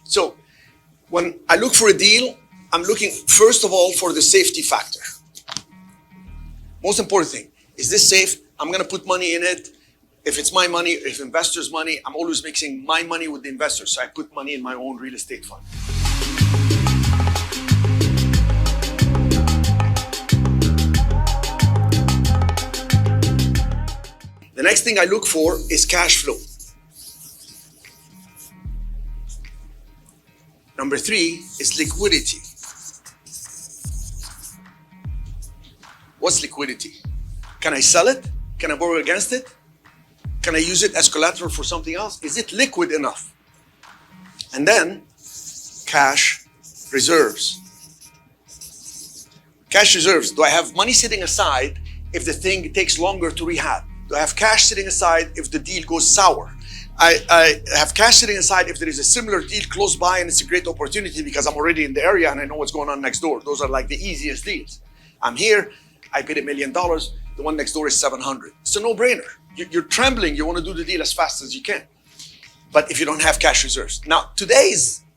So when I look for a deal, I'm looking first of all for the safety factor. Most important thing, is this safe? I'm gonna put money in it. If it's my money, if investors' money, I'm always mixing my money with the investors. So I put money in my own real estate fund. The next thing I look for is cash flow. Number 3 is liquidity. What's liquidity? Can I sell it? Can I borrow against it? Can I use it as collateral for something else? Is it liquid enough? And then cash reserves. Cash reserves. Do I have money sitting aside if the thing takes longer to rehab? Do I have cash sitting aside if the deal goes sour? I have cash sitting aside if there is a similar deal close by and it's a great opportunity because I'm already in the area and I know what's going on next door. Those are like the easiest deals. I'm here, I paid $1 million. The one next door is 700. It's a no-brainer. You're trembling. You want to do the deal as fast as you can. But if you don't have cash reserves. Now,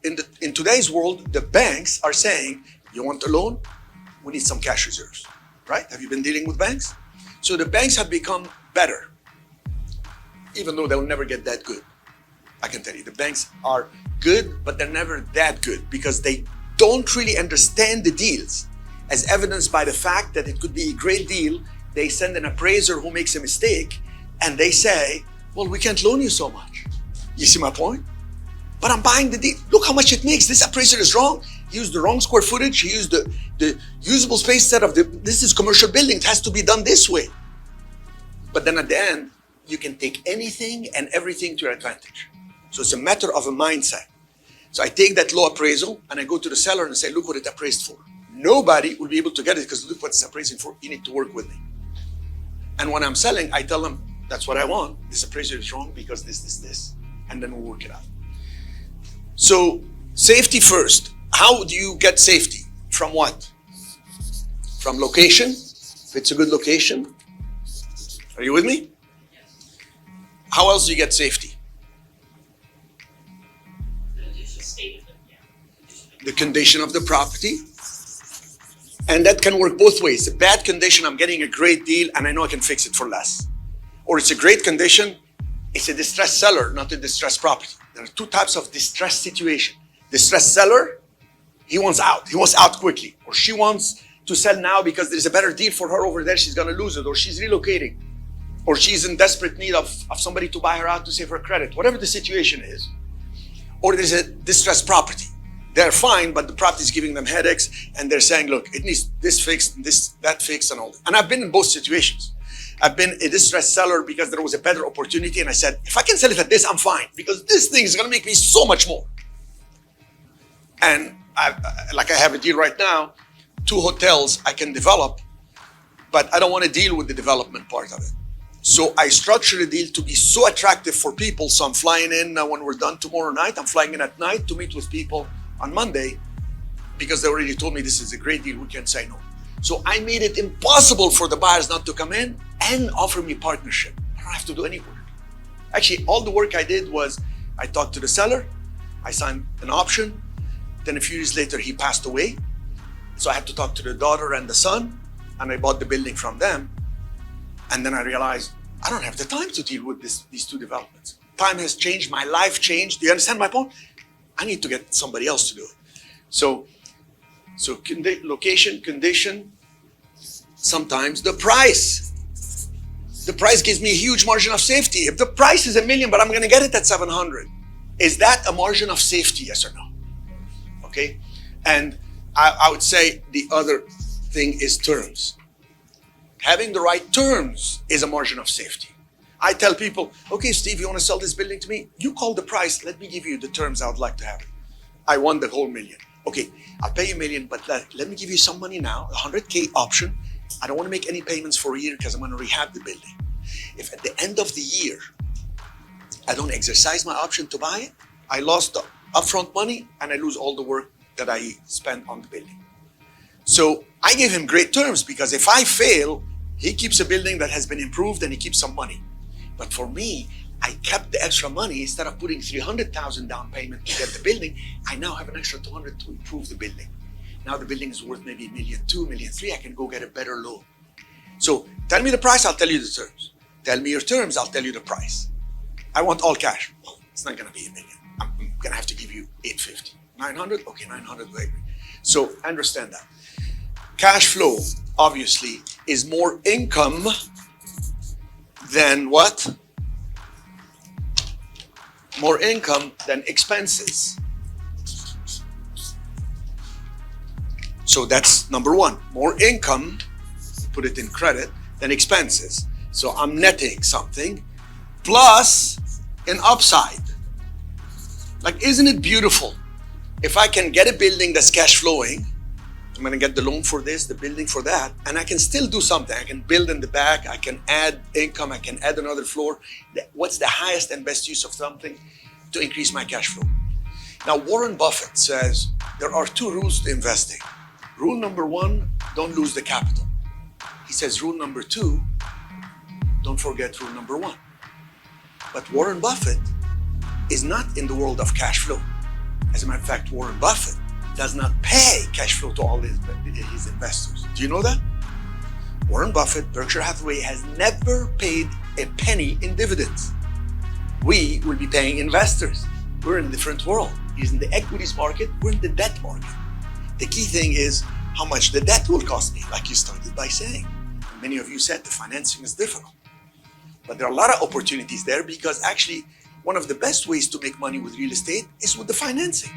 in today's world, the banks are saying, you want a loan? We need some cash reserves, right? Have you been dealing with banks? So the banks have become better, even though they'll never get that good. I can tell you, the banks are good, but they're never that good because they don't really understand the deals, as evidenced by the fact that it could be a great deal. They send an appraiser who makes a mistake and they say, well, we can't loan you so much. You see my point? But I'm buying the deal. Look how much it makes. This appraiser is wrong. He used the wrong square footage. He used the usable space set of this is commercial building. It has to be done this way. But then at the end, you can take anything and everything to your advantage. So it's a matter of a mindset. So I take that low appraisal and I go to the seller and say, look what it appraised for. Nobody will be able to get it because look what it's appraising for. You need to work with me. And when I'm selling, I tell them, that's what I want. This appraiser is wrong because this. And then we'll work it out. So safety first. How do you get safety? From what? From location. If it's a good location. Are you with me? How else do you get safety? The condition of the property. And that can work both ways. A bad condition, I'm getting a great deal and I know I can fix it for less. Or it's a great condition, it's a distressed seller, not a distressed property. There are two types of distressed situation. Distressed seller, he wants out. He wants out quickly. Or she wants to sell now because there's a better deal for her over there. She's going to lose it. Or she's relocating. Or she's in desperate need of somebody to buy her out to save her credit. Whatever the situation is. Or there's a distressed property. They're fine, but the property is giving them headaches. And they're saying, look, it needs this fixed, that fixed and all that. And I've been in both situations. I've been a distressed seller because there was a better opportunity. And I said, if I can sell it at this, I'm fine. Because this thing is going to make me so much more. And like I have a deal right now, 2 hotels I can develop, but I don't want to deal with the development part of it. So I structured a deal to be so attractive for people. So I'm flying in when we're done tomorrow night. I'm flying in at night to meet with people on Monday because they already told me this is a great deal. We can't say no. So I made it impossible for the buyers not to come in and offer me partnership. I don't have to do any work. Actually, all the work I did was I talked to the seller, I signed an option. Then a few years later, he passed away. So I had to talk to the daughter and the son, and I bought the building from them. And then I realized I don't have the time to deal with these 2 developments. Time has changed, my life changed. Do you understand my point? I need to get somebody else to do it. So location, condition, sometimes the price. The price gives me a huge margin of safety. If the price is $1 million, but I'm going to get it at 700, is that a margin of safety, yes or no? Okay, and I would say the other thing is terms. Having the right terms is a margin of safety. I tell people, okay, Steve, you want to sell this building to me? You call the price. Let me give you the terms I would like to have. I want the whole $1 million. Okay, I'll pay you $1 million, but let me give you some money now, a $100K option. I don't want to make any payments for a year because I'm going to rehab the building. If at the end of the year, I don't exercise my option to buy it, I lost the upfront money and I lose all the work that I spent on the building. So I gave him great terms because if I fail, he keeps a building that has been improved and he keeps some money. But for me, I kept the extra money. Instead of putting 300,000 down payment to get the building, I now have an extra 200 to improve the building. Now the building is worth maybe $1.2 million, $1.3 million. I can go get a better loan. So tell me the price, I'll tell you the terms. Tell me your terms, I'll tell you the price. I want all cash. Well, it's not gonna be $1 million. I'm gonna have to give you 850. 900? Okay, 900, I agree. So understand that. Cash flow, obviously, is more income than what? More income than expenses. So that's number one. More income, put it in credit, than expenses. So I'm netting something plus an upside. Like, isn't it beautiful? If I can get a building that's cash flowing, I'm gonna get the loan for this, the building for that, and I can still do something. I can build in the back, I can add income, I can add another floor. What's the highest and best use of something? To increase my cash flow. Now, Warren Buffett says there are 2 rules to investing. Rule number 1, don't lose the capital. He says rule number 2, don't forget rule number 1. But Warren Buffett is not in the world of cash flow. As a matter of fact, Warren Buffett does not pay cash flow to all his investors. Do you know that? Warren Buffett, Berkshire Hathaway, has never paid a penny in dividends. We will be paying investors. We're in a different world. He's in the equities market, we're in the debt market. The key thing is how much the debt will cost me, like you started by saying. Many of you said the financing is difficult. But there are a lot of opportunities there because actually one of the best ways to make money with real estate is with the financing.